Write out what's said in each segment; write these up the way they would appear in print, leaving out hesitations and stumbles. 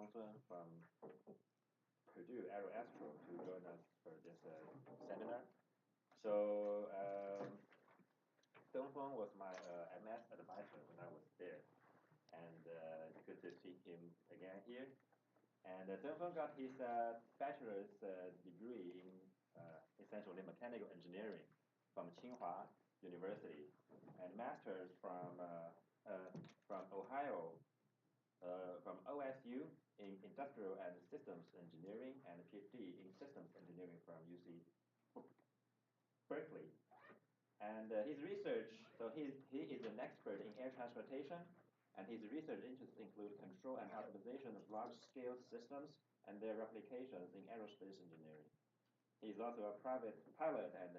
Dengfeng from Purdue Aeroastro to join us for this seminar. So Dengfeng was my MS advisor when I was there, and good to see him again here. And Dengfeng got his bachelor's degree in essentially mechanical engineering from Tsinghua University, and master's from Ohio, from OSU in industrial and systems engineering, and a PhD in systems engineering from UC Berkeley. And his research, so he is an expert in air transportation, and his research interests include control and optimization of large-scale systems and their applications in aerospace engineering. He's also a private pilot and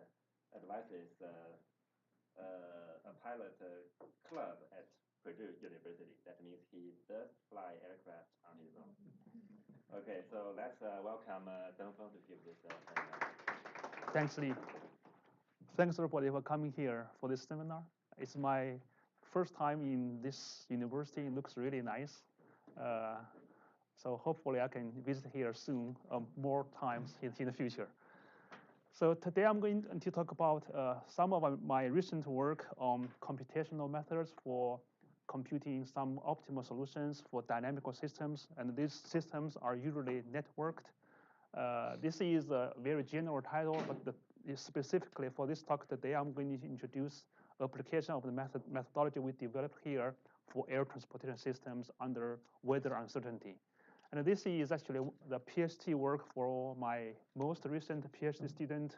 advises a pilot club at Purdue University. That means he does fly aircraft on his own. Okay, so let's welcome Dengfeng to give this seminar. Thanks, Lee. Thanks everybody for coming here for this seminar. It's my first time in this university. It looks really nice. So hopefully I can visit here soon, more times in the future. So today I'm going to talk about some of my recent work on computational methods for computing some optimal solutions for dynamical systems, and these systems are usually networked. This is a very general title, but specifically for this talk today, I'm going to introduce application of the methodology we developed here for air transportation systems under weather uncertainty. And this is actually the PhD work for my most recent PhD student,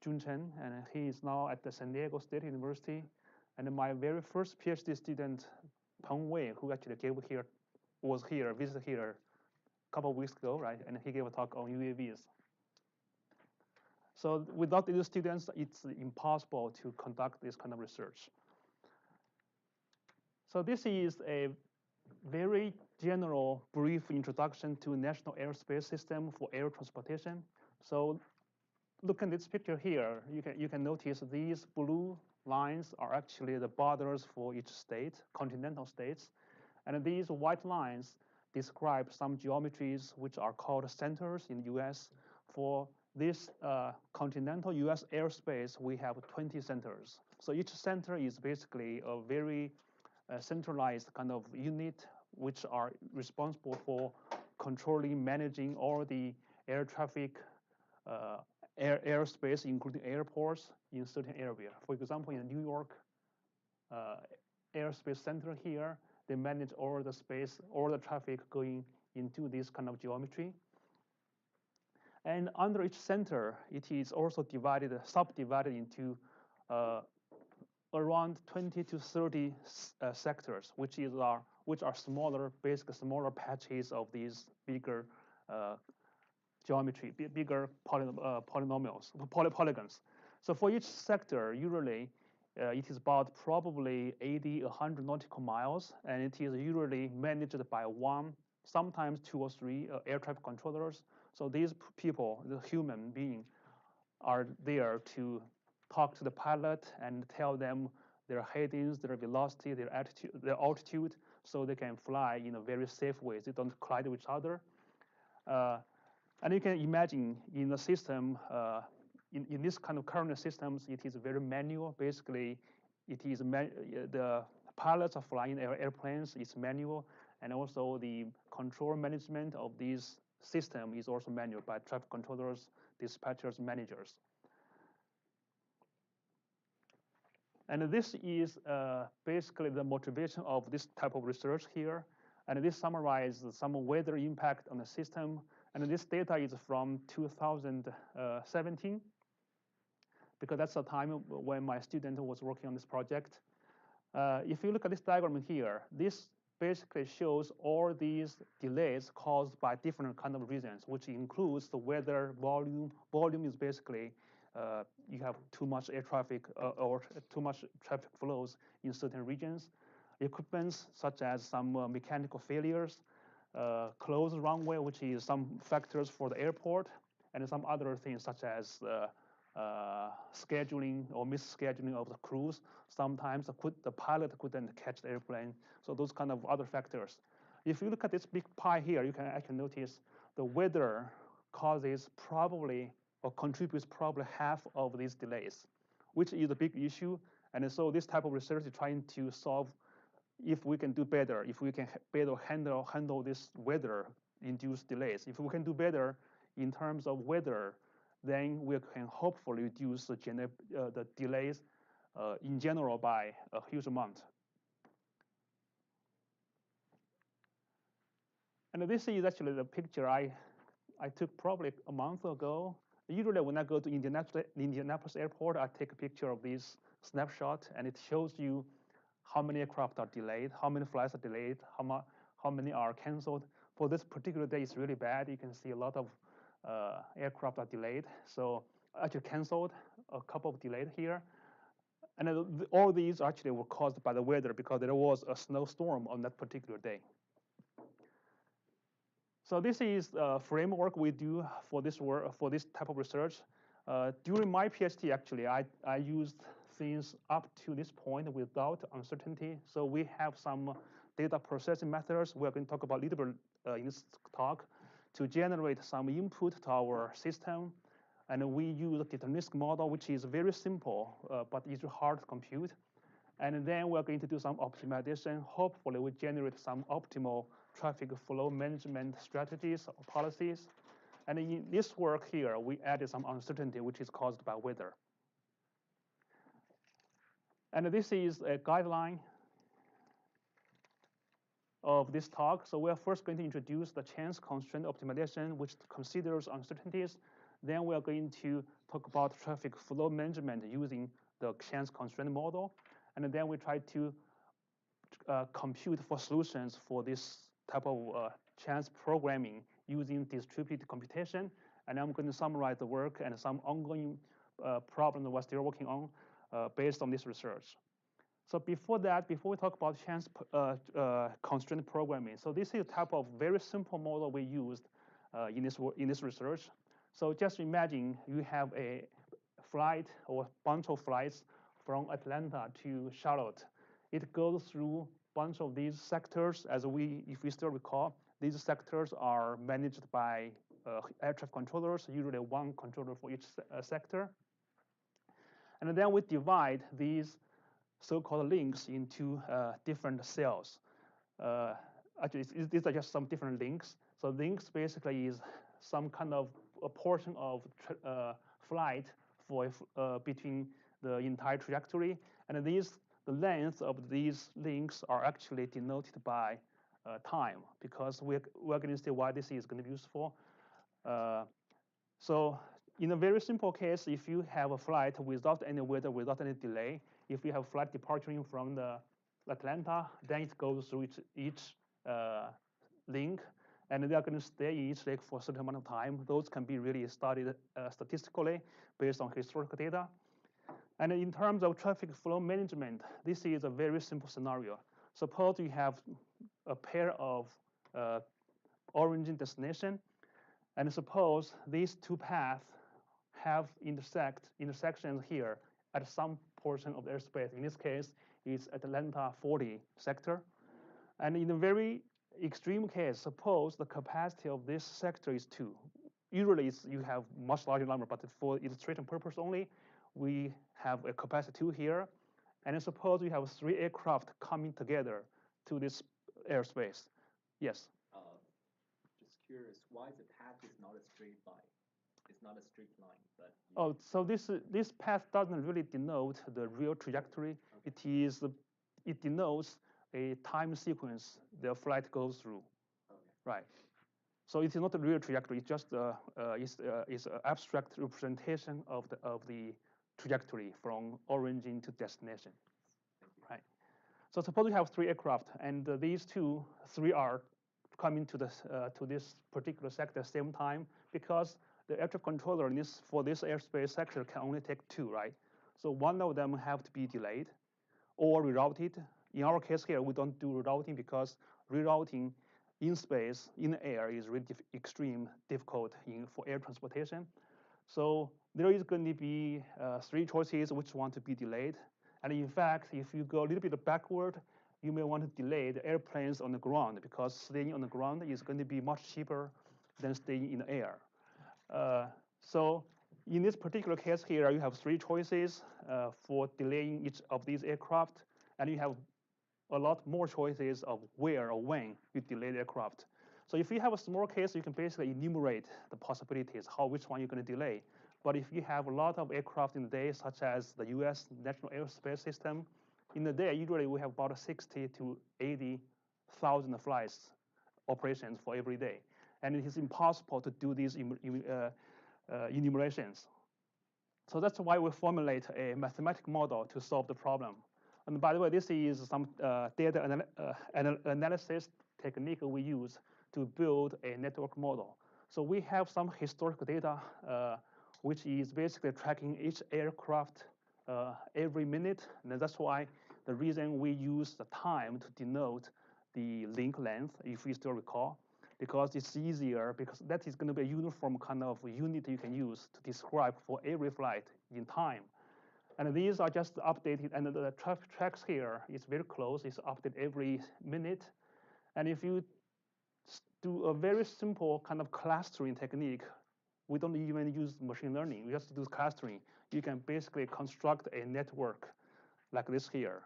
Jun Chen, and he is now at the San Diego State University. And my very first PhD student, Peng Wei, who actually visited here a couple of weeks ago, right? And he gave a talk on UAVs. So without these students, it's impossible to conduct this kind of research. So this is a very general, brief introduction to National Airspace System for air transportation. So look at this picture here. You can notice these blue lines are actually the borders for each state, continental states. And these white lines describe some geometries which are called centers in the US. For this continental US airspace, we have 20 centers. So each center is basically a very centralized kind of unit which are responsible for controlling, managing all the air traffic, airspace, including airports in certain area. For example, in New York airspace center here, they manage all the space, all the traffic going into this kind of geometry. And under each center, it is also subdivided into around 20 to 30 sectors, which are smaller, basically smaller patches of these bigger geometry, bigger polygons. So for each sector, usually it is about probably 80, 100 nautical miles, and it is usually managed by one, sometimes two or three air traffic controllers. So these people, the human beings, are there to talk to the pilot and tell them their headings, their velocity, their altitude, so they can fly in a very safe way. They don't collide with each other. And you can imagine in the system, in this kind of current systems, it is very manual. Basically, it is the pilots are flying airplanes. It's manual, and also the control management of this system is also manual by traffic controllers, dispatchers, managers. And this is basically the motivation of this type of research here. And this summarizes some weather impact on the system. And this data is from 2017, because that's the time when my student was working on this project. If you look at this diagram here, this basically shows all these delays caused by different kind of reasons, which includes the weather, volume. Volume is basically you have too much air traffic or too much traffic flows in certain regions. Equipments such as some mechanical failures, closed runway, which is some factors for the airport, and some other things such as scheduling or misscheduling of the crews. Sometimes the pilot couldn't catch the airplane. So those kind of other factors. if you look at this big pie here, you can actually notice the weather causes probably or contributes probably half of these delays, which is a big issue. And so this type of research is trying to solve if we can do better, if we can better handle this weather-induced delays. If we can do better in terms of weather, then we can hopefully reduce the delays in general by a huge amount. And this is actually the picture I took probably a month ago. Usually when I go to Indianapolis Airport, I take a picture of this snapshot, and it shows you how many aircraft are delayed, how many flights are delayed, how many are canceled. For this particular day, it's really bad. You can see a lot of aircraft are delayed. So actually canceled, a couple of delayed here. And all these actually were caused by the weather because there was a snowstorm on that particular day. So this is a framework we do for this work, for this type of research. During my PhD, actually, I used things up to this point without uncertainty. So we have some data processing methods we're going to talk about a little bit in this talk to generate some input to our system. And we use a deterministic model, which is very simple, but it's hard to compute. And then we're going to do some optimization. Hopefully, we generate some optimal traffic flow management strategies or policies. And in this work here, we added some uncertainty, which is caused by weather. And this is a guideline of this talk. So we are first going to introduce the chance constraint optimization, which considers uncertainties. Then we are going to talk about traffic flow management using the chance constraint model. And then we try to compute for solutions for this type of chance programming using distributed computation. And I'm going to summarize the work and some ongoing problems we're still working on based on this research. So before that, before we talk about chance constraint programming, so this is a type of very simple model we used in this research. So just imagine you have a flight or a bunch of flights from Atlanta to Charlotte. It goes through a bunch of these sectors. If we still recall, these sectors are managed by air traffic controllers, usually one controller for each sector. And then we divide these so-called links into different cells. Actually, these are just some different links. So links basically is some kind of a portion of flight for between the entire trajectory, and the length of these links are actually denoted by time, because we're going to see why this is going to be useful. So in a very simple case, if you have a flight without any weather, without any delay, if you have flight departing from the Atlanta, then it goes through each link, and they are going to stay in each link for a certain amount of time. Those can be really studied statistically based on historical data. And in terms of traffic flow management, this is a very simple scenario. Suppose you have a pair of origin destination, and suppose these two paths have intersections here at some portion of the airspace. In this case, it's Atlanta 40 sector. And in a very extreme case, suppose the capacity of this sector is 2. Usually you have much larger number, but for illustration purpose only, we have a capacity 2 here. And suppose we have 3 aircraft coming together to this airspace. Yes? Just curious, why the path is not a straight line? It's not a straight line, but... Oh, so this path doesn't really denote the real trajectory. Okay. It denotes a time sequence the flight goes through. Okay. Right. So it's not a real trajectory. It's just it's an abstract representation of the trajectory from origin to destination. Right. So suppose we have 3 aircraft, and these 3 are coming to this particular sector at the same time, because the air traffic controller for this airspace sector can only take 2, right? So one of them have to be delayed or rerouted. In our case here, we don't do rerouting because rerouting in space, in the air, is really extreme difficult for air transportation. So there is going to be 3 choices which want to be delayed. And in fact, if you go a little bit backward, you may want to delay the airplanes on the ground because staying on the ground is going to be much cheaper than staying in the air. So in this particular case here, you have three choices for delaying each of these aircraft, and you have a lot more choices of where or when you delay the aircraft. So if you have a small case, you can basically enumerate the possibilities, which one you're going to delay. But if you have a lot of aircraft in the day, such as the US National Aerospace System, in the day, usually we have about 60 to 80,000 flights operations for every day. And it is impossible to do these enumerations. So that's why we formulate a mathematical model to solve the problem. And by the way, this is some data analysis technique we use to build a network model. So we have some historical data, which is basically tracking each aircraft every minute. And that's why the reason we use the time to denote the link length, if you still recall, because it's easier, because that is going to be a uniform kind of unit you can use to describe for every flight in time. And these are just updated, and the traffic tracks here is very close. It's updated every minute. And if you do a very simple kind of clustering technique, we don't even use machine learning. We just do clustering. You can basically construct a network like this here.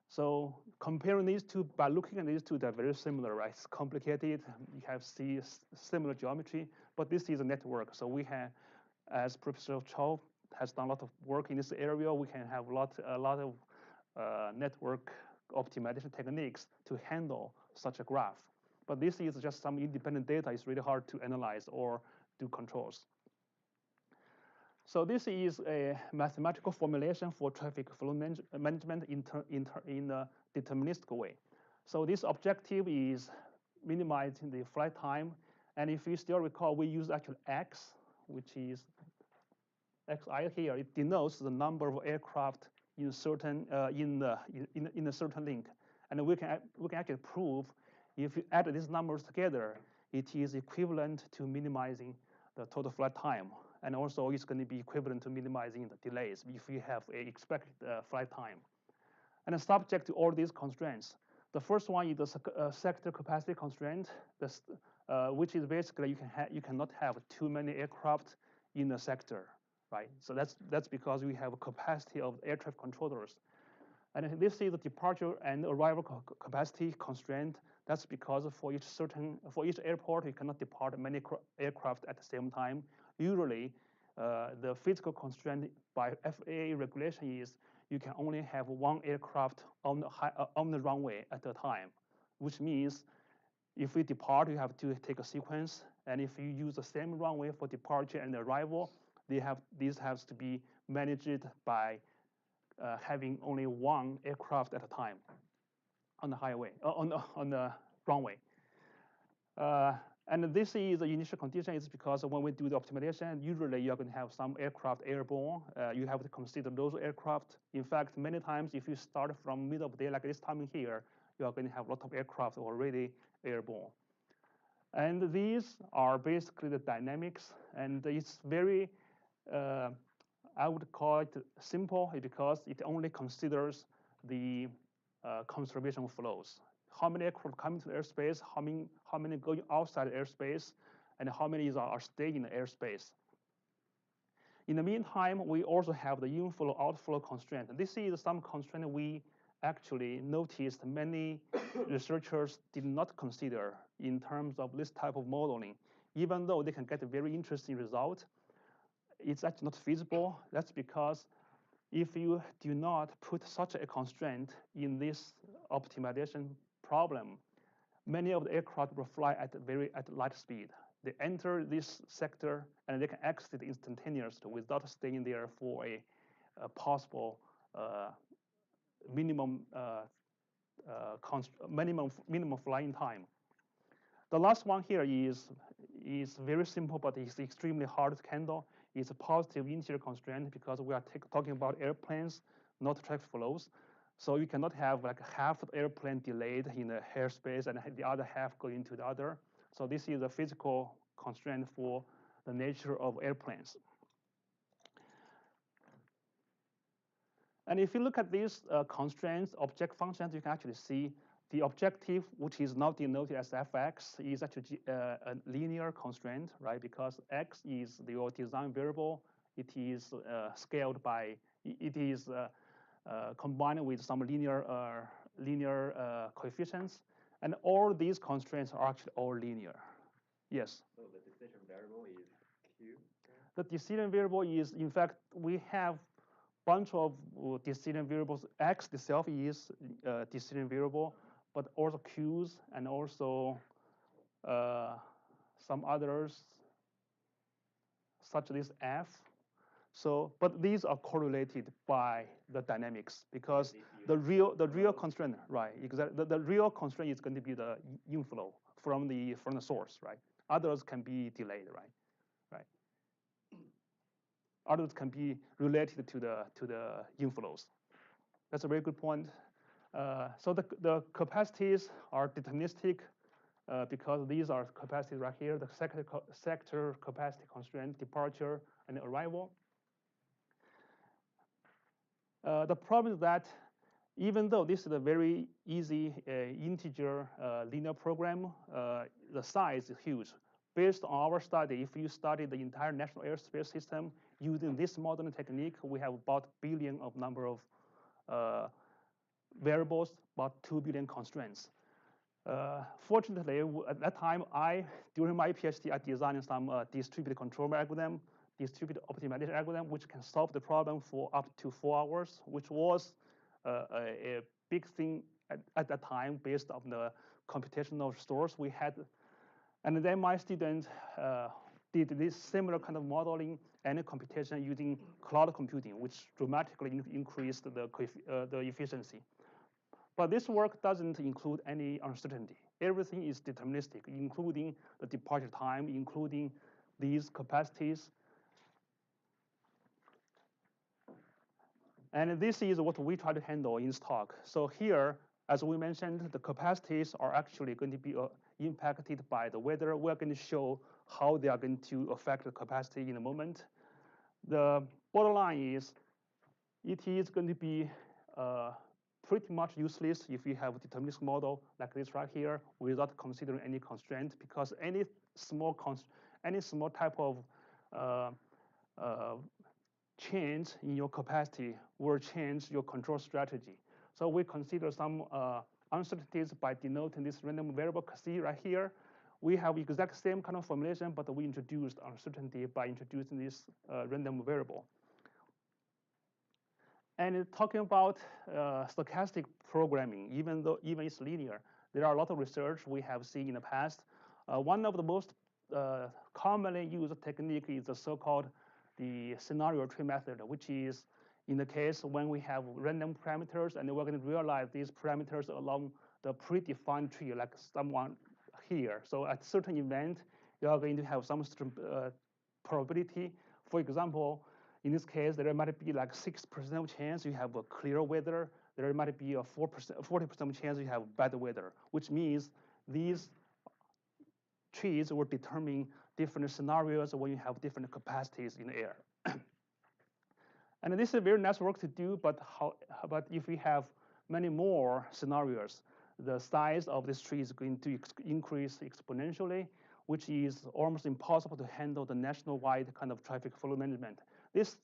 So comparing these two, by looking at these two, they're very similar, right? It's complicated. You have similar geometry, but this is a network. So we have, as Professor Chow has done a lot of work in this area, we can have a lot of network optimization techniques to handle such a graph. But this is just some independent data. It's really hard to analyze or do controls. So this is a mathematical formulation for traffic flow management in a deterministic way. So this objective is minimizing the flight time. And if you still recall, we use actually x, which is xi here. It denotes the number of aircraft in a certain in a certain link. And we can actually prove if you add these numbers together, it is equivalent to minimizing the total flight time. And also it's going to be equivalent to minimizing the delays if you have a expected flight time. And subject to all these constraints. The first one is the sector capacity constraint, which is basically you cannot have too many aircraft in a sector, right? So that's because we have a capacity of air traffic controllers. And this is the departure and arrival capacity constraint. That's because for each airport, you cannot depart many aircraft at the same time. Usually, the physical constraint by FAA regulation is you can only have one aircraft on the runway at a time, which means if we depart, you have to take a sequence. And if you use the same runway for departure and arrival, these have to be managed by having only one aircraft at a time on the highway, on the runway. And this is the initial condition is because when we do the optimization, usually you're going to have some aircraft airborne. You have to consider those aircraft. In fact, many times if you start from middle of the day like this time here, you are going to have a lot of aircraft already airborne. And these are basically the dynamics, and it's very I would call it simple because it only considers the conservation flows. How many aircraft come into the airspace, how many going outside the airspace, and how many are staying in the airspace. In the meantime, we also have the inflow outflow constraint. This is some constraint we actually noticed many researchers did not consider in terms of this type of modeling. Even though they can get a very interesting result, it's actually not feasible. That's because if you do not put such a constraint in this optimization problem, many of the aircraft will fly at light speed. They enter this sector and they can exit instantaneously without staying there for a possible minimum flying time. The last one here is very simple, but it's extremely hard to handle. It's a positive interior constraint because we are talking about airplanes, not traffic flows. So you cannot have like half the airplane delayed in the airspace and the other half going into the other. So this is a physical constraint for the nature of airplanes. And if you look at these constraints, object functions, you can actually see the objective, which is now denoted as fx, is actually a linear constraint, right? Because x is your design variable. It is scaled by, it is combined with some linear coefficients. And all these constraints are actually all linear. Yes? So the decision variable is q? The decision variable is, in fact, we have bunch of decision variables. X itself is a decision variable, but also Q's and also some others, such as F. So, but these are correlated by the dynamics because the real constraint, right? Exactly. The real constraint is going to be the inflow from the source, right? Others can be delayed, right? Right. Others can be related to the inflows. That's a very good point. So the capacities are deterministic because these are capacities right here, the sector capacity constraint, departure, and arrival. The problem is that even though this is a very easy integer linear program, the size is huge. Based on our study, if you study the entire national airspace system using this modern technique, we have about billion of number of variables, about 2 billion constraints. Fortunately, at that time, during my PhD, I designed some distributed control algorithm, distributed optimization algorithm, which can solve the problem for up to 4 hours, which was a big thing at that time based on the computational stores we had. And then my student did this similar kind of modeling and computation using cloud computing, which dramatically increased the efficiency. But this work doesn't include any uncertainty. Everything is deterministic, including the departure time, including these capacities. And this is what we try to handle in this talk. So here, as we mentioned, the capacities are actually going to be impacted by the weather. We're going to show how they are going to affect the capacity in a moment. The bottom line is, it is going to be pretty much useless if you have a deterministic model like this right here without considering any constraint, because any small type of change in your capacity will change your control strategy. So we consider some uncertainties by denoting this random variable C right here. We have exact same kind of formulation, but we introduced uncertainty by introducing this random variable. And talking about stochastic programming, even it's linear, there are a lot of research we have seen in the past. One of the most commonly used technique is the so-called the scenario tree method, which is in the case when we have random parameters and we're going to realize these parameters along the predefined tree, like someone here. So at certain event, you are going to have some probability. For example, in this case, there might be like 6% chance you have a clear weather. There might be a 40% chance you have bad weather, which means these trees will determine different scenarios when you have different capacities in the air. And this is a very nice work to do, but if we have many more scenarios, the size of this tree is going to increase exponentially, which is almost impossible to handle the nationwide kind of traffic flow management. This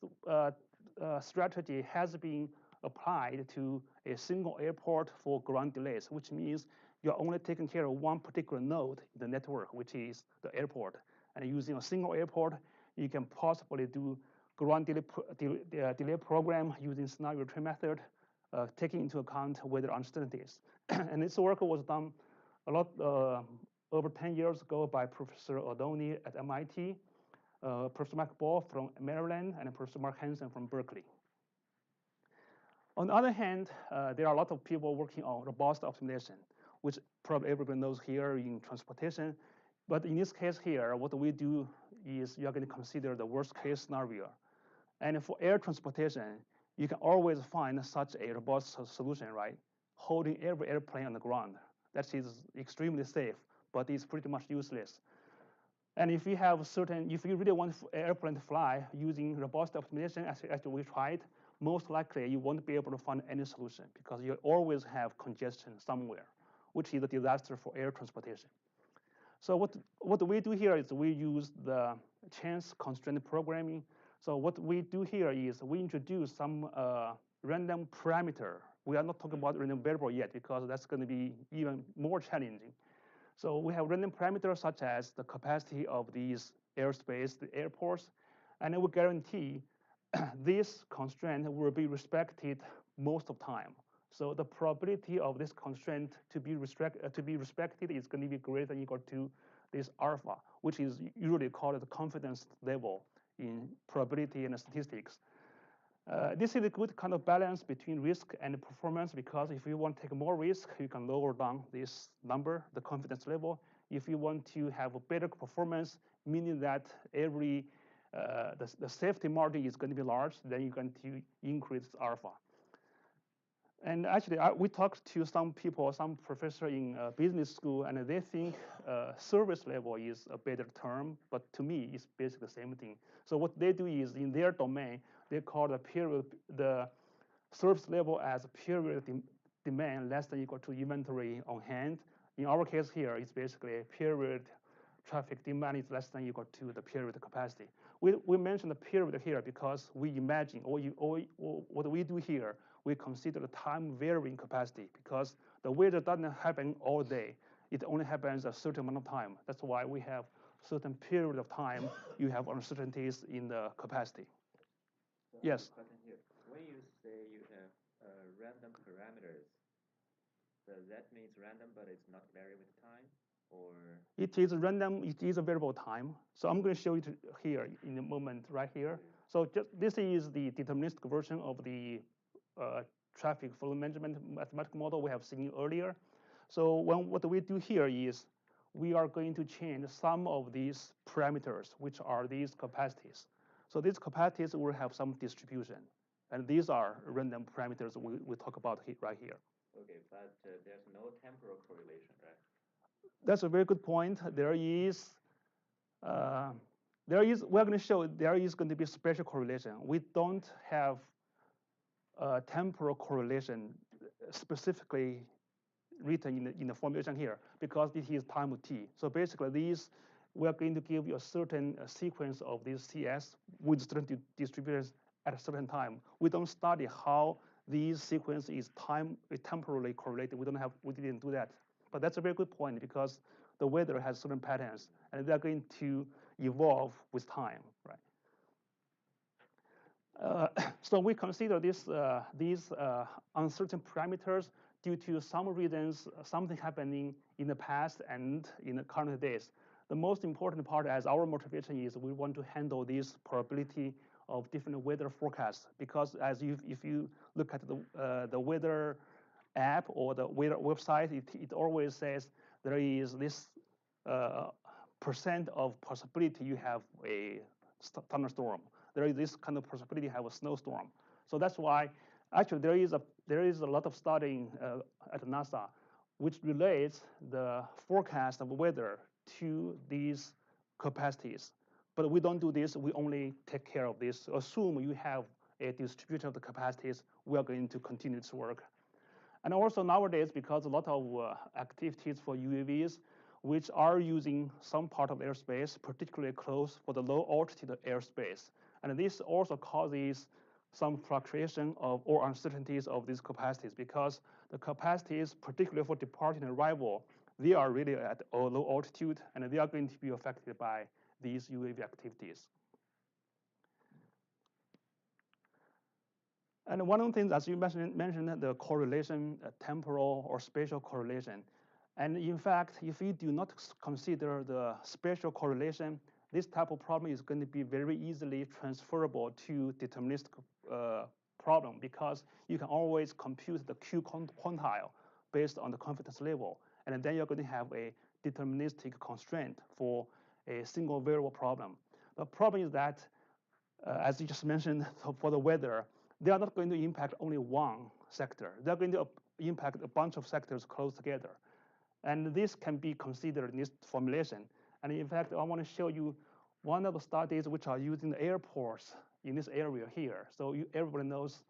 strategy has been applied to a single airport for ground delays, which means you're only taking care of one particular node in the network, which is the airport. And using a single airport, you can possibly do ground delay program using scenario tree method, taking into account weather uncertainties. And this work was done a lot over 10 years ago by Professor O'Donnell at MIT, Professor Mark Ball from Maryland, and Professor Mark Hansen from Berkeley. On the other hand, there are a lot of people working on robust optimization, which probably everybody knows here in transportation. But in this case here, what we do is you're going to consider the worst case scenario. And for air transportation, you can always find such a robust solution, right? Holding every airplane on the ground. That is extremely safe, but it's pretty much useless. And if you really want an airplane to fly using robust optimization, as we tried, most likely you won't be able to find any solution because you always have congestion somewhere, which is a disaster for air transportation. So what we do here is we use the chance constraint programming. So what we do here is we introduce some random parameter. We are not talking about random variable yet because that's going to be even more challenging. So we have random parameters such as the capacity of these airspace, the airports, and it will guarantee this constraint will be respected most of time. So the probability of this constraint to be respected is going to be greater than or equal to this alpha, which is usually called the confidence level in probability and statistics. This is a good kind of balance between risk and performance because if you want to take more risk, you can lower down this number, the confidence level. If you want to have a better performance, meaning that the safety margin is going to be large, then you're going to increase alpha. And actually, we talked to some people, some professor in business school, and they think service level is a better term, but to me, it's basically the same thing. So what they do is in their domain, they call the service level as period demand less than or equal to inventory on hand. In our case here, it's basically period traffic demand is less than or equal to the period capacity. We mentioned the period here because we imagine, or what we do here, we consider the time varying capacity because the weather doesn't happen all day. It only happens a certain amount of time. That's why we have certain period of time you have uncertainties in the capacity. So yes? Question here. When you say you have random parameters, does that mean it's random but it's not vary with time? Or it is random, it is a variable time. So I'm going to show it here in a moment right here. So this is the deterministic version of the traffic flow management mathematical model we have seen earlier. So what we do here is we are going to change some of these parameters, which are these capacities. So these capacities will have some distribution. And these are random parameters we talk about right here. Okay, but there's no temporal correlation, right? That's a very good point. We're going to show there is going to be special correlation. We don't have temporal correlation specifically written in the formulation here because this is time t. So basically we are going to give you a certain sequence of these CS with certain distributions at a certain time. We don't study how these sequence is temporally correlated. We didn't do that. But that's a very good point because the weather has certain patterns and they're going to evolve with time, right? So we consider these uncertain parameters due to some reasons, something happening in the past and in the current days. The most important part as our motivation is we want to handle this probability of different weather forecasts because if you look at the weather app or the weather website, it always says there is this percent of possibility you have a thunderstorm. There is this kind of possibility you have a snowstorm. So that's why actually there is a lot of studying at NASA which relates the forecast of weather to these capacities. But we don't do this. We only take care of this. Assume you have a distribution of the capacities. We are going to continue this work. And also nowadays, because a lot of activities for UAVs, which are using some part of airspace, particularly close for the low altitude airspace. And this also causes some fluctuation or uncertainties of these capacities because the capacities, particularly for departing and arrival, they are really at a low altitude and they are going to be affected by these UAV activities. And one of the things, as you mentioned the correlation, temporal or spatial correlation. And in fact, if you do not consider the spatial correlation, this type of problem is going to be very easily transferable to deterministic problem because you can always compute the Q quantile based on the confidence level. And then you're going to have a deterministic constraint for a single variable problem. The problem is that, as you just mentioned, for the weather, they are not going to impact only one sector. They're going to impact a bunch of sectors close together. And this can be considered in this formulation. And in fact, I want to show you one of the studies which are using the airports in this area here. So everybody knows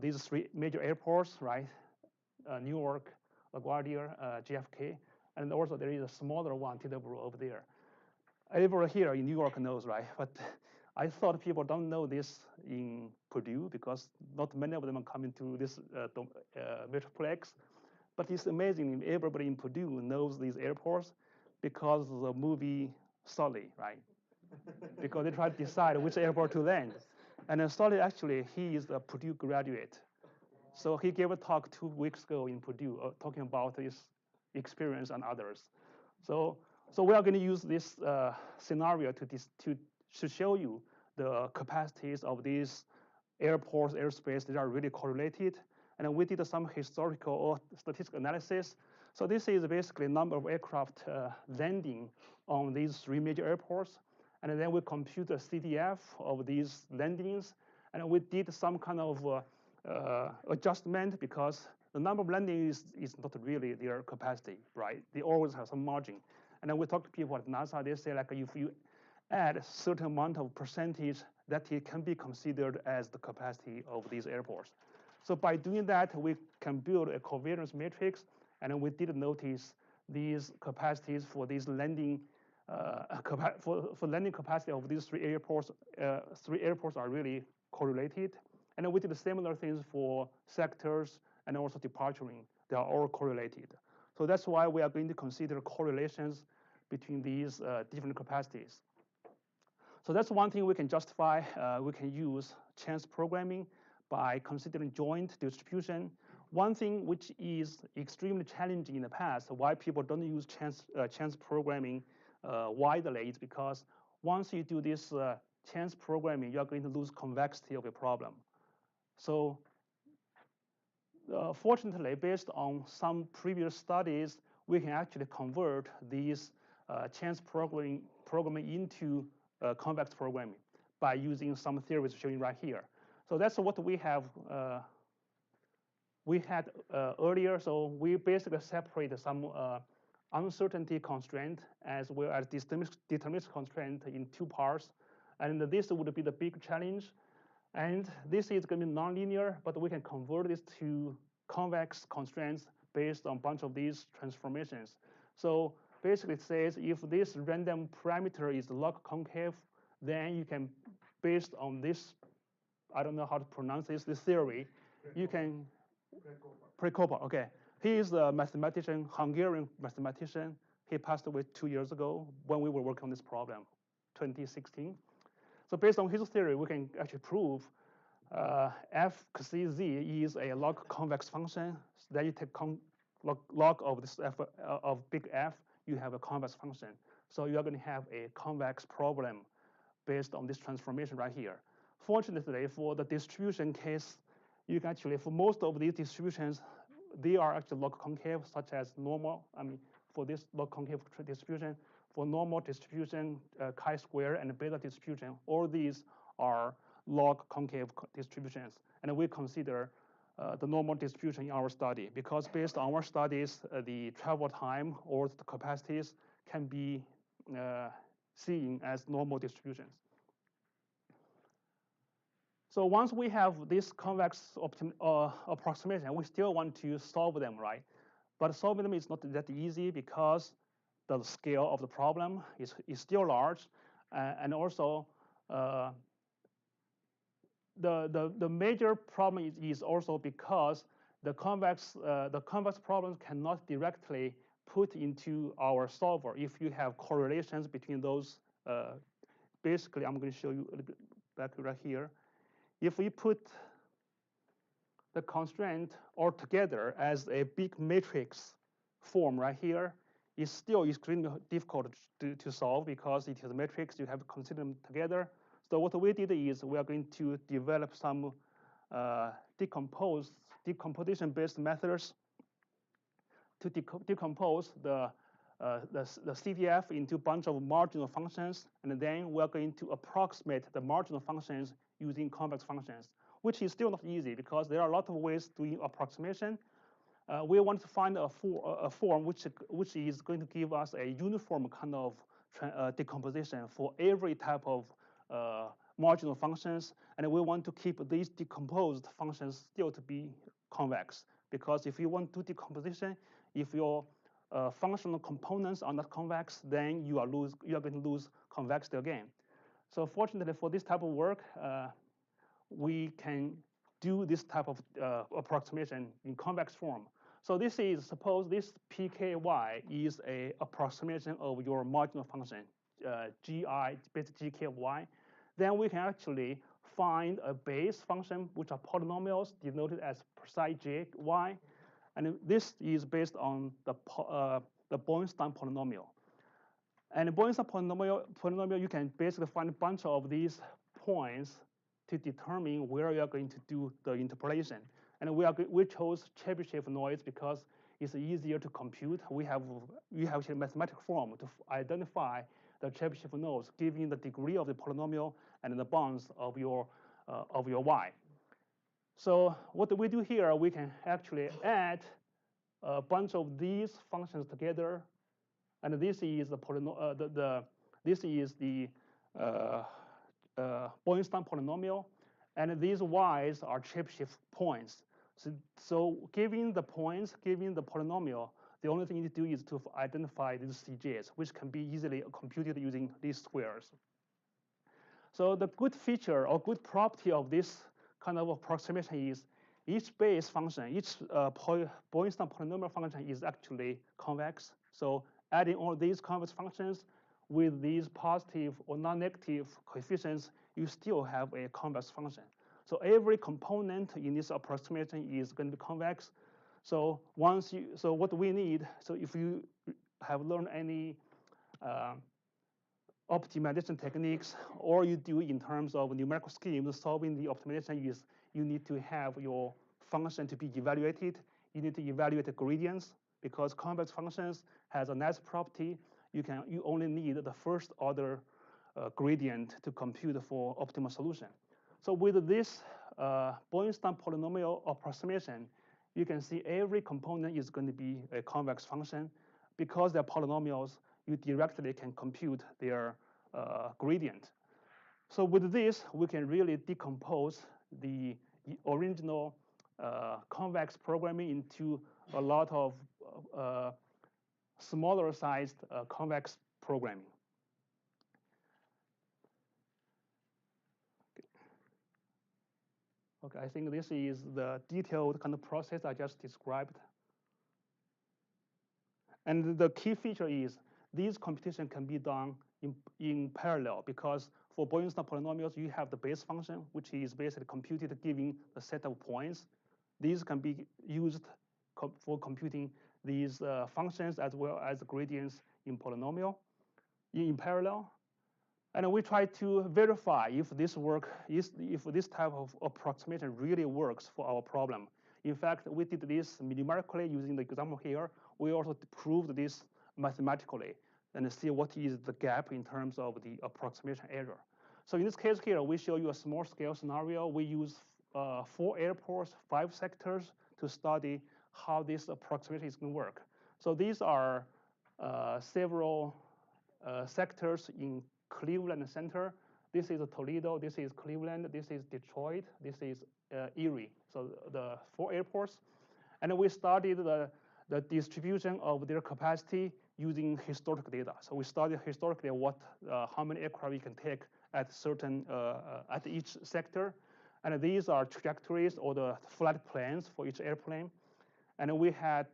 these three major airports, right? New York, LaGuardia, JFK, and also there is a smaller one, TW over there. Everyone here in New York knows, right? But I thought people don't know this in Purdue because not many of them are coming to this metroplex. But it's amazing, everybody in Purdue knows these airports because of the movie Sully, right? Because they try to decide which airport to land. And then Sully, actually, he is a Purdue graduate. So he gave a talk 2 weeks ago in Purdue talking about his experience and others. So we are going to use this scenario to show you the capacities of these airports, airspace that are really correlated. And we did some historical or statistical analysis. So this is basically a number of aircraft landing on these three major airports. And then we compute the CDF of these landings. And we did some kind of adjustment because the number of landings is not really their capacity, right? They always have some margin. And then we talk to people at NASA, they say like if you add a certain amount of percentage, that it can be considered as the capacity of these airports. So by doing that, we can build a covariance matrix, and we did notice these capacities for these landing, for landing capacity of these three airports are really correlated. And then we did similar things for sectors and also departuring. They are all correlated. So that's why we are going to consider correlations between these different capacities. So that's one thing we can justify. We can use chance programming by considering joint distribution. One thing which is extremely challenging in the past, why people don't use chance programming widely, is because once you do this chance programming, you're going to lose convexity of a problem. So fortunately, based on some previous studies, we can actually convert these chance programming into convex programming by using some theories showing right here. So that's what we have. We had earlier. So we basically separate some uncertainty constraint as well as deterministic constraint in two parts, and this would be the big challenge. And this is going to be nonlinear, but we can convert this to convex constraints based on a bunch of these transformations. So basically it says if this random parameter is log concave, then you can, based on this, I don't know how to pronounce this theory, you can, Prekopar, okay. He is a mathematician, Hungarian mathematician. He passed away 2 years ago when we were working on this problem, 2016. So based on his theory, we can actually prove fcz is a log convex function. So then you take log of this f of big F, you have a convex function. So you are going to have a convex problem based on this transformation right here. Fortunately, for the distribution case, you can actually, for most of these distributions, they are actually log concave, such as normal. I mean, for this log concave distribution, for normal distribution, chi-square, and beta distribution, all these are log concave distributions. And we consider the normal distribution in our study because based on our studies, the travel time or the capacities can be seen as normal distributions. So once we have this convex approximation, we still want to solve them, right? But solving them is not that easy because the scale of the problem is still large, and also the major problem is also because the convex problems cannot directly put into our solver if you have correlations between those. Basically, I'm going to show you a little bit back right here. If we put the constraint all together as a big matrix form right here, it's still extremely difficult to solve because it is a matrix. You have to consider them together. So what we did is we are going to develop some decomposition-based methods to decompose the CDF into a bunch of marginal functions, and then we are going to approximate the marginal functions using convex functions, which is still not easy because there are a lot of ways doing approximation. We want to find a form which is going to give us a uniform kind of decomposition for every type of marginal functions, and we want to keep these decomposed functions still to be convex. Because if you want to do decomposition, if your functional components are not convex, then you are going to lose convexity again. So fortunately for this type of work, we can do this type of approximation in convex form. So this is, suppose this pky is a approximation of your marginal function, gi, basically gk of y. Then we can actually find a base function, which are polynomials denoted as psi j y. And this is based on the Bornstein polynomial. And the Bornstein polynomial, you can basically find a bunch of these points to determine where you are going to do the interpolation. And we chose Chebyshev noise because it's easier to compute. We have a mathematical form to identify the Chebyshev nodes, given the degree of the polynomial and the bounds of your y. So what we do here, we can actually add a bunch of these functions together, and this is the Bornstein polynomial, and these y's are Chebyshev points. So given the points, given the polynomial, the only thing you need to do is to identify these CJs, which can be easily computed using these squares. So the good feature or good property of this kind of approximation is each base function, each Bornstein polynomial function is actually convex. So adding all these convex functions with these positive or non-negative coefficients, you still have a convex function. So every component in this approximation is going to be convex. So what we need, so if you have learned any optimization techniques, or you do in terms of numerical schemes, solving the optimization is you need to have your function to be evaluated. You need to evaluate the gradients because convex functions has a nice property. You only need the first order gradient to compute for optimal solution. So with this Bornstein polynomial approximation, you can see every component is going to be a convex function. Because they're polynomials, you directly can compute their gradient. So with this, we can really decompose the original convex programming into a lot of smaller sized convex programming. Okay, I think this is the detailed kind of process I just described. And the key feature is these computation can be done in parallel because for Bornstein polynomials, you have the base function, which is basically computed given a set of points. These can be used for computing these functions as well as gradients in polynomial in parallel. And we try to verify if this type of approximation really works for our problem. In fact, we did this numerically using the example here. We also proved this mathematically and see what is the gap in terms of the approximation error. So in this case here, we show you a small scale scenario. We use 4 airports, 5 sectors to study how this approximation is going to work. So these are several sectors in Cleveland Center. This is Toledo, this is Cleveland, this is Detroit, this is Erie. So the 4 airports. And we studied the distribution of their capacity using historical data. So we studied historically how many aircraft we can take at at each sector. And these are trajectories or the flight plans for each airplane. And we had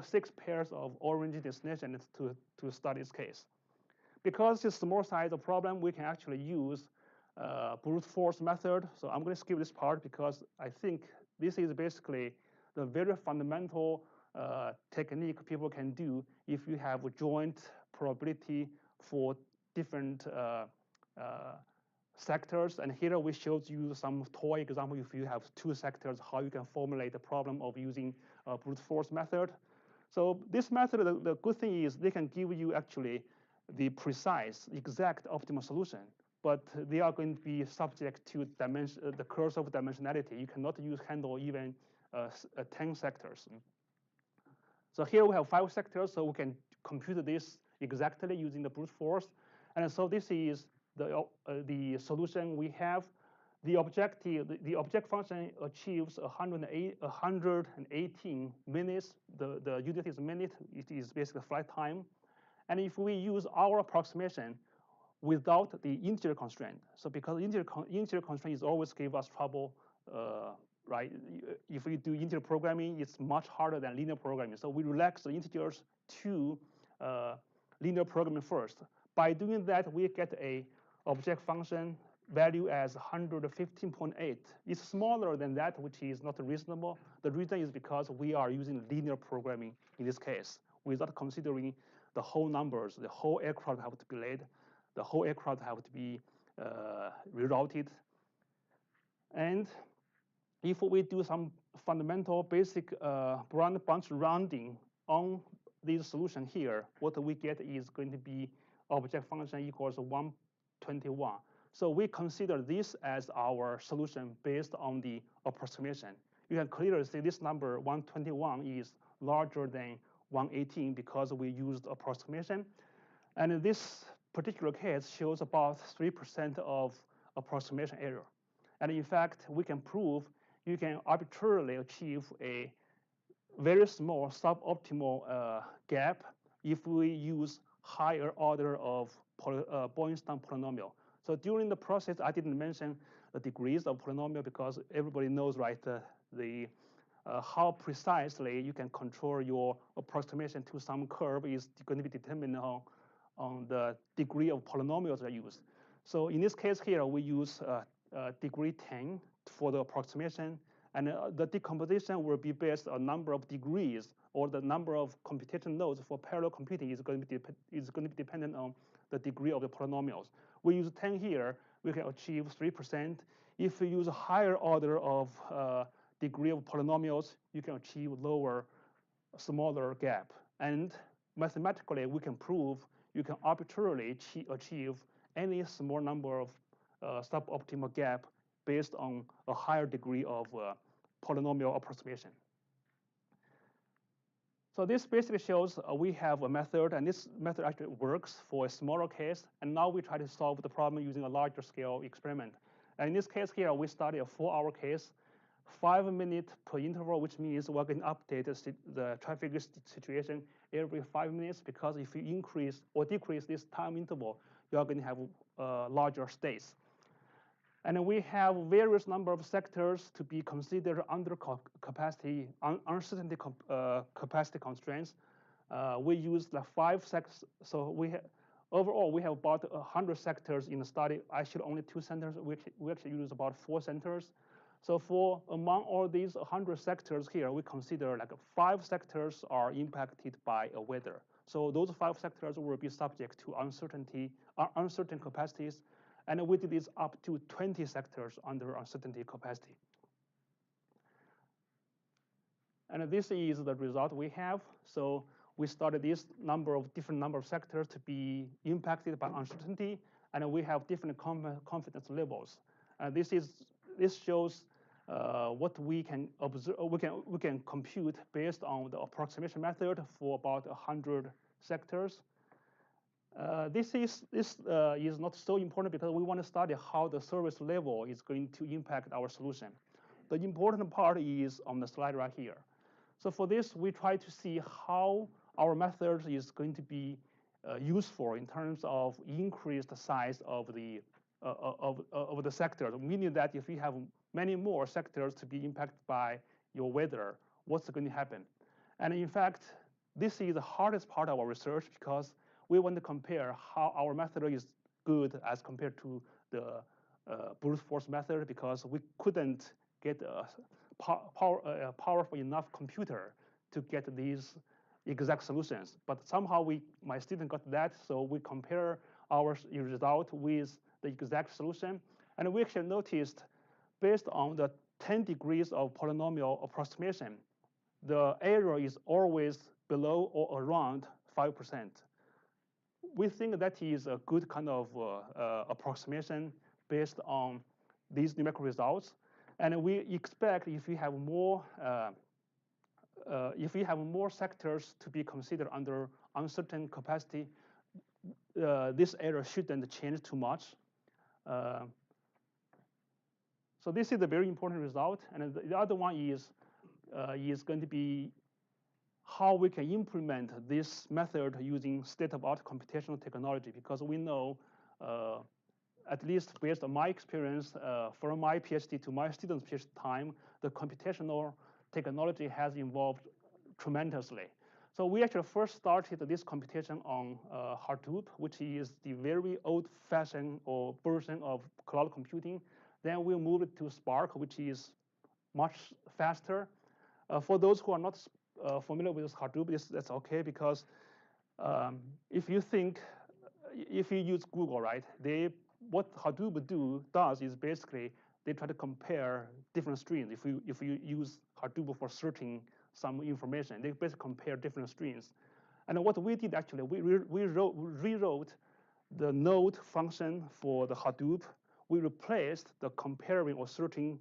6 pairs of origin destinations to study this case. Because it's small size of problem, we can actually use brute force method. So I'm going to skip this part because I think this is basically the very fundamental technique people can do if you have a joint probability for different sectors. And here we showed you some toy example. If you have 2 sectors, how you can formulate the problem of using brute force method. So this method, the good thing is they can give you actually the precise, exact optimal solution, but they are going to be subject to the curse of dimensionality. You cannot handle even 10 sectors. So here we have 5 sectors, so we can compute this exactly using the brute force. And so this is the solution we have. The object function achieves 118 minutes. The unit is minute. It is basically flight time. And if we use our approximation without the integer constraint, so because integer constraint always give us trouble, right? If we do integer programming, it's much harder than linear programming. So we relax the integers to linear programming first. By doing that, we get a object function value as 115.8. It's smaller than that, which is not reasonable. The reason is because we are using linear programming in this case, without considering the whole numbers. The whole aircraft have to be laid. The whole aircraft have to be rerouted. And if we do some fundamental basic Brown bunch rounding on this solution here, what we get is going to be object function equals 121. So we consider this as our solution based on the approximation. You can clearly see this number 121 is larger than 118 because we used approximation. And in this particular case shows about 3% of approximation error. And in fact, we can prove you can arbitrarily achieve a very small suboptimal gap if we use higher order of Boyne-Stein polynomial. So during the process, I didn't mention the degrees of polynomial because everybody knows, right, how precisely you can control your approximation to some curve is going to be determined on the degree of polynomials that are used. So in this case here, we use degree 10 for the approximation, and the decomposition will be based on number of degrees, or the number of computation nodes for parallel computing is going to be dependent on the degree of the polynomials. We use 10 here, we can achieve 3%. If we use a higher order of degree of polynomials, you can achieve lower, smaller gap. And mathematically, we can prove you can arbitrarily achieve any small number of suboptimal gap based on a higher degree of polynomial approximation. So this basically shows we have a method, and this method actually works for a smaller case. And now we try to solve the problem using a larger scale experiment. And in this case here, we study a 4-hour case, 5 minutes per interval, which means we're going to update the traffic situation every 5 minutes, because if you increase or decrease this time interval, you're going to have larger states. And we have various number of sectors to be considered under capacity, uncertainty capacity constraints. We use the 5 sectors. So overall, we have about 100 sectors in the study. Actually, only 2 centers. We actually use about 4 centers. So among all these 100 sectors here, we consider like 5 sectors are impacted by weather. So those 5 sectors will be subject to uncertain capacities. And we did this up to 20 sectors under uncertainty capacity. And this is the result we have. So we started this different number of sectors to be impacted by uncertainty, and we have different confidence levels. This shows what we can observe. We can compute based on the approximation method for about 100 sectors. This is not so important because we want to study how the service level is going to impact our solution. The important part is on the slide right here. So for this, we try to see how our method is going to be useful in terms of increased size of the sectors, meaning that if you have many more sectors to be impacted by your weather, what's going to happen? And in fact, this is the hardest part of our research because we want to compare how our method is good as compared to the brute force method, because we couldn't get a powerful enough computer to get these exact solutions. But somehow my student got that, so we compare our result with the exact solution. And we actually noticed, based on the 10 degrees of polynomial approximation, the error is always below or around 5%. We think that is a good kind of approximation based on these numerical results, and we expect if we have more sectors to be considered under uncertain capacity, this error shouldn't change too much. So this is a very important result. And the other one is going to be how we can implement this method using state-of-art computational technology, because we know, at least based on my experience from my PhD to my students' PhD time, the computational technology has evolved tremendously. So we actually first started this computation on Hadoop, which is the very old-fashioned or version of cloud computing. Then we moved to Spark, which is much faster. For those who are not familiar with Hadoop, that's okay, because if you use Google, right? What Hadoop does is basically they try to compare different streams. If you use Hadoop for searching some information, they basically compare different streams. And what we did actually, we rewrote the node function for the Hadoop. We replaced the comparing or searching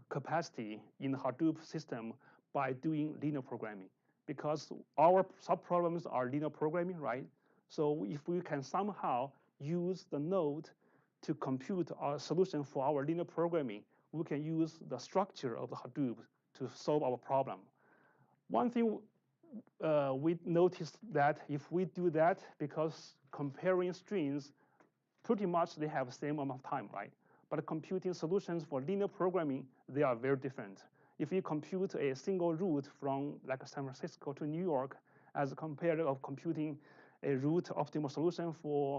capacity in the Hadoop system by doing linear programming, because our subproblems are linear programming, right? So if we can somehow use the node to compute our solution for our linear programming, we can use the structure of the Hadoop to solve our problem. One thing we noticed that if we do that, because comparing strings, pretty much they have the same amount of time, right? But computing solutions for linear programming, they are very different. If you compute a single route from like San Francisco to New York, as compared to computing a route optimal solution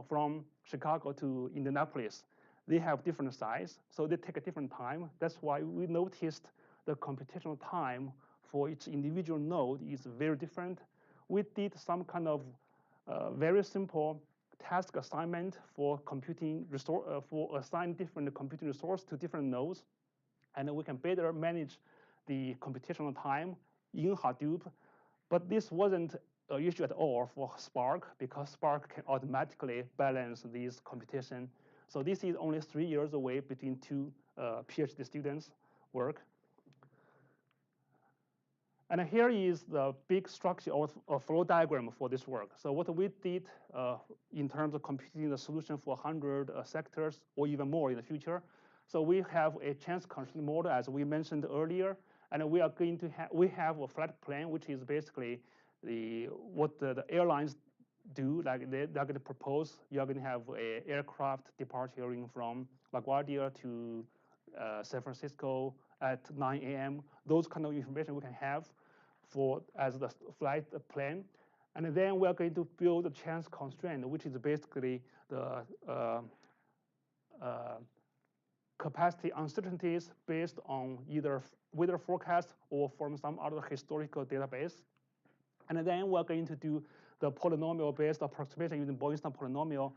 from Chicago to Indianapolis, they have different size, so they take a different time. That's why we noticed the computational time for each individual node is very different. We did some kind of very simple task assignment for computing for assign different computing resource to different nodes, and we can better manage the computational time in Hadoop. But this wasn't an issue at all for Spark, because Spark can automatically balance these computation. So this is only 3 years away between two PhD students' work. And here is the big structure or flow diagram for this work. So what we did in terms of computing the solution for 100 sectors or even more in the future. So we have a chance constraint model, as we mentioned earlier, and we are going to have a flight plan, which is basically what the airlines do. Like they're going to propose you're going to have an aircraft departing from LaGuardia to San Francisco at 9 a.m. Those kind of information we can have as the flight plan. And then we are going to build a chance constraint, which is basically the capacity uncertainties based on either weather forecast or from some other historical database. And then we're going to do the polynomial-based approximation using Boyle's polynomial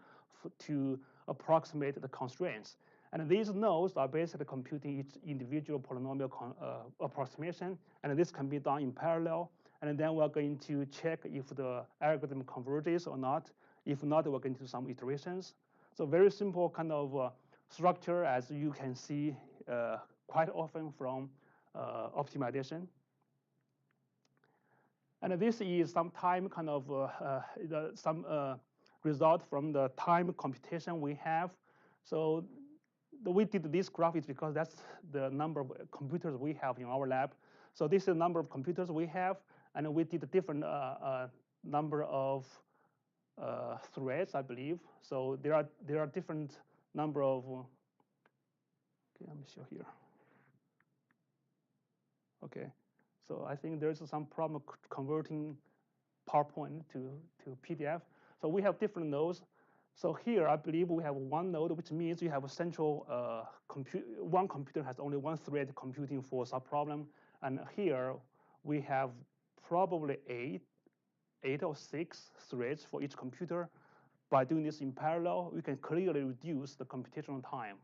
to approximate the constraints. And these nodes are basically computing each individual polynomial approximation, and this can be done in parallel. And then we're going to check if the algorithm converges or not. If not, we're going to do some iterations. So very simple kind of structure, as you can see quite often from optimization. And this is some time kind of some result from the time computation we have. So we did this graph is because that's the number of computers we have in our lab. So this is the number of computers we have, and we did a different number of threads, I believe. So there are different number of. Okay, let me show here. Okay, so I think there's some problem converting PowerPoint to PDF. So we have different nodes. So here, I believe we have one node, which means you have a central one computer has only one thread computing for some problem. And here we have probably eight or 6 threads for each computer. By doing this in parallel, we can clearly reduce the computational time.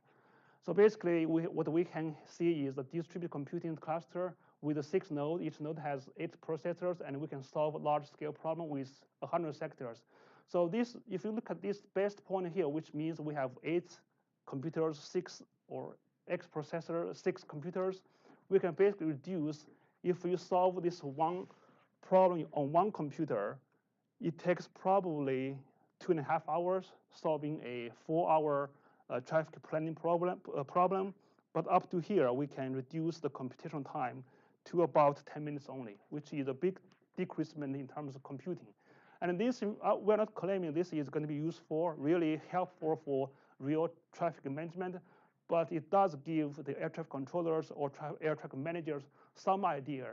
So basically, what we can see is the distributed computing cluster with the 6 nodes. Each node has 8 processors, and we can solve a large-scale problem with 100 sectors. So this, if you look at this best point here, which means we have 8 computers, 6 or X processor, 6 computers, we can basically reduce. If you solve this one problem on one computer, it takes probably 2.5 hours solving a 4-hour traffic planning problem. But up to here, we can reduce the computation time to about 10 minutes only, which is a big decreasement in terms of computing. And this, we're not claiming this is going to be useful, really helpful for real traffic management, but it does give the air traffic controllers or air traffic managers some idea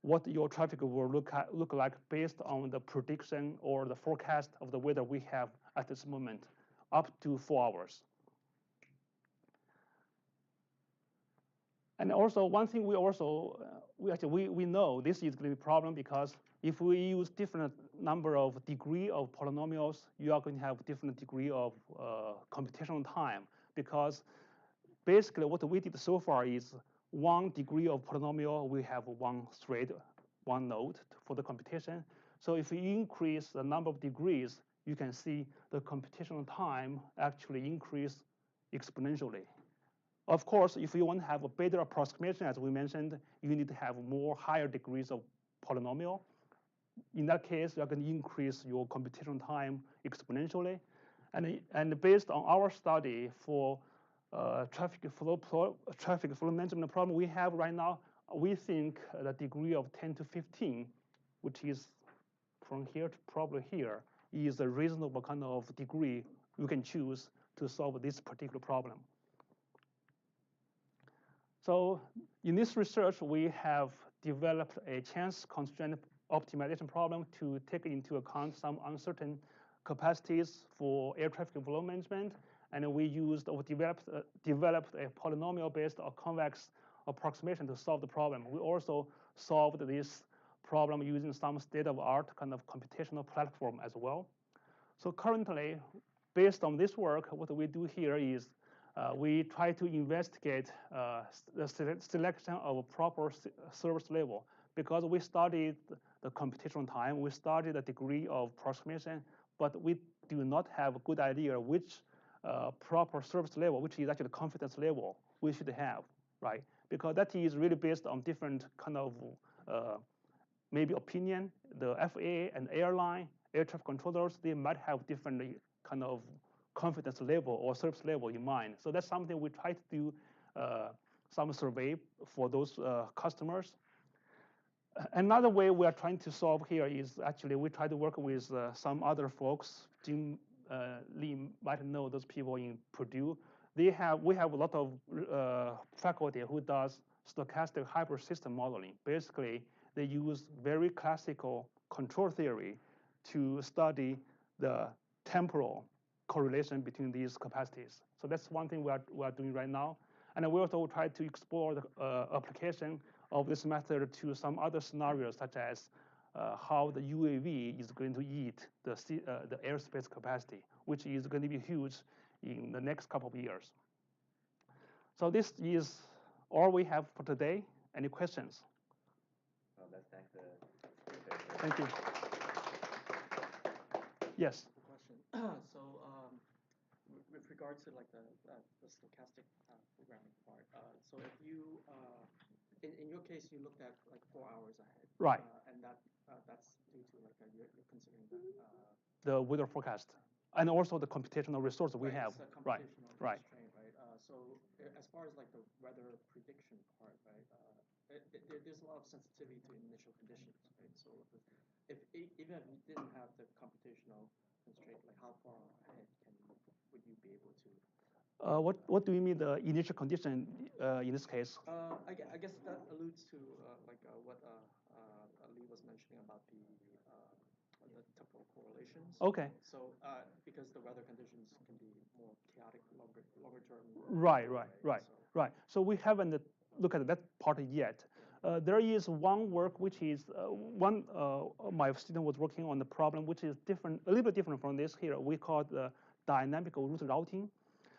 what your traffic will look like based on the prediction or the forecast of the weather we have at this moment, up to 4 hours. And also, one thing we know this is going to be a problem, because if we use different number of degree of polynomials, you are going to have different degree of computational time, because basically what we did so far is 1 degree of polynomial, we have 1 thread, 1 node for the computation. So if we increase the number of degrees, you can see the computational time actually increase exponentially. Of course, if you want to have a better approximation, as we mentioned, you need to have more higher degrees of polynomial. In that case, you are going to increase your computational time exponentially. And based on our study for traffic flow management problem we have right now, we think the degree of 10 to 15, which is from here to probably here, is a reasonable kind of degree you can choose to solve this particular problem. So in this research, we have developed a chance constraint optimization problem to take into account some uncertain capacities for air traffic flow management. And we developed a polynomial-based or convex approximation to solve the problem. We also solved this problem using some state-of-art kind of computational platform as well. So currently, based on this work, what we do here is we try to investigate the selection of a proper service level, because we studied the computational time, we studied the degree of approximation, but we do not have a good idea which proper service level, which is actually the confidence level we should have, right? Because that is really based on different kind of maybe opinion. The FAA and airline, air traffic controllers, they might have different kind of confidence level or service level in mind. So that's something we try to do some survey for those customers. Another way we are trying to solve here is actually we try to work with some other folks. Jim Lee might know those people in Purdue. We have a lot of faculty who does stochastic hybrid system modeling. Basically, they use very classical control theory to study the temporal correlation between these capacities. So that's one thing we are doing right now. And we also try to explore the application of this method to some other scenarios, such as how the UAV is going to eat the airspace capacity, which is going to be huge in the next couple of years. So this is all we have for today. Any questions? Well, let's thank the Thank you. Yes. Question. So with regards to like the stochastic programming part, so if you in your case you looked at like 4 hours ahead, Right. And that's due to like you're considering the weather forecast and also the computational resource we have. Right. Right. Constraint, right? So as far as like the weather prediction part, right? There's a lot of sensitivity to initial conditions, right? So if even if you didn't have the computational constraint, like how far ahead would you be able to? What do you mean the initial condition in this case? I guess that alludes to like what Lee was mentioning about the temporal correlations. Okay. So because the weather conditions can be more chaotic longer term. Right. So we haven't looked at that part yet. There is one work which is my student was working on the problem which is different, a little bit different from this here. We call it the dynamical route routing.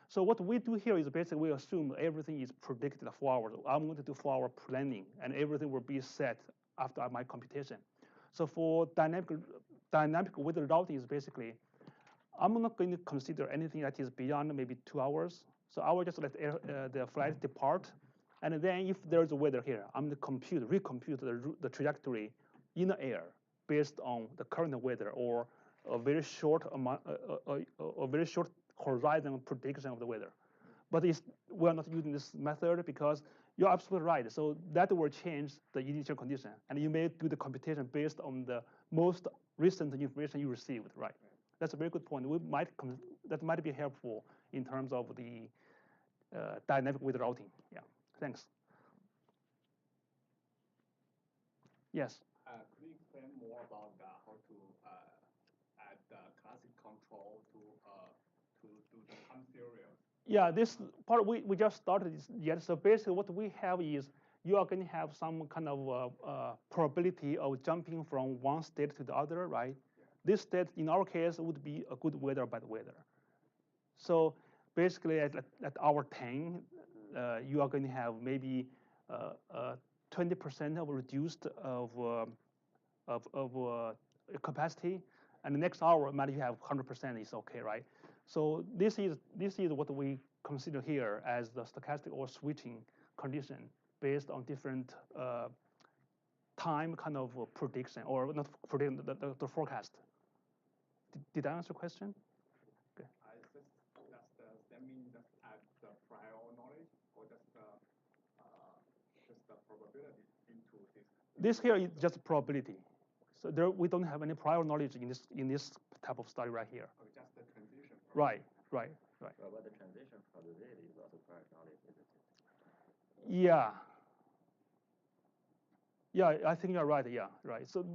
So what we do here is basically we assume everything is predicted 4 hours. I'm going to do 4 hour planning, and everything will be set after my computation. So for dynamical weather routing is basically, I'm not going to consider anything that is beyond maybe 2 hours. So I will just let the flight depart, and then if there's a weather here, I'm going to recompute the trajectory in the air based on the current weather or a very short amount, a very short horizon prediction of the weather. But we are not using this method because you're absolutely right. So that will change the initial condition, and you may do the computation based on the most recent information you received, right? That's a very good point. That might be helpful in terms of the dynamic weather routing. Yeah, thanks. Yes. Could you explain more about how to add the classic control to do the time series? Yeah, this part we just started yet. So basically what we have is you are going to have some kind of probability of jumping from one state to the other, right? Yeah. This state, in our case, would be a good weather or bad weather. So basically at hour 10, you are going to have maybe 20% of reduced of capacity, and the next hour maybe you have 100% is okay, right? So this is what we consider here as the stochastic or switching condition based on different time kind of prediction, or not prediction, the forecast. Did I answer the question? Okay. Does that mean that add the prior knowledge, or just the probability into this? This here is just probability. So there, we don't have any prior knowledge in this type of study right here. Oh, just the transition. Right. Well, but the transition probability is also prior knowledge, isn't it? Yeah. Yeah, I think you're right. Yeah, right. So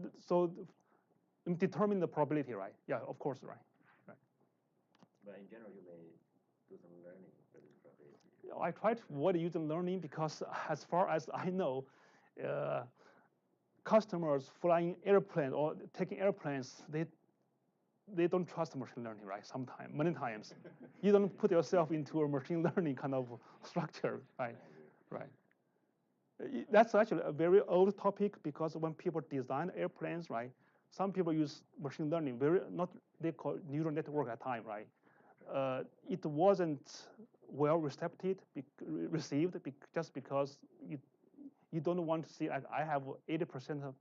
determine the probability, right? Yeah, of course, right. But in general, you may do some learning for this probability. I try to avoid using learning because, as far as I know, customers flying airplanes or taking airplanes, they don't trust machine learning, right? Sometimes, many times, you don't put yourself into a machine learning kind of structure, right? Right. That's actually a very old topic because when people design airplanes, right, some people use machine learning. They call it neural network at time, right? It wasn't well received just because you don't want to see. I have 80% of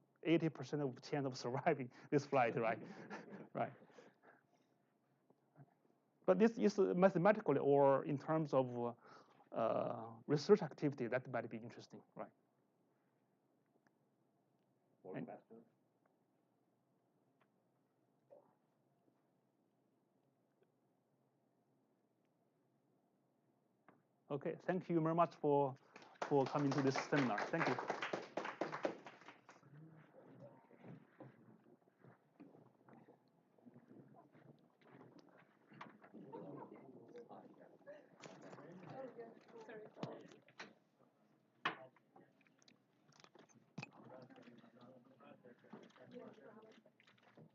chance of surviving this flight, right? Right. But this is mathematically or in terms of research activity that might be interesting, right? More questions? Okay, thank you very much for coming to this seminar. Thank you.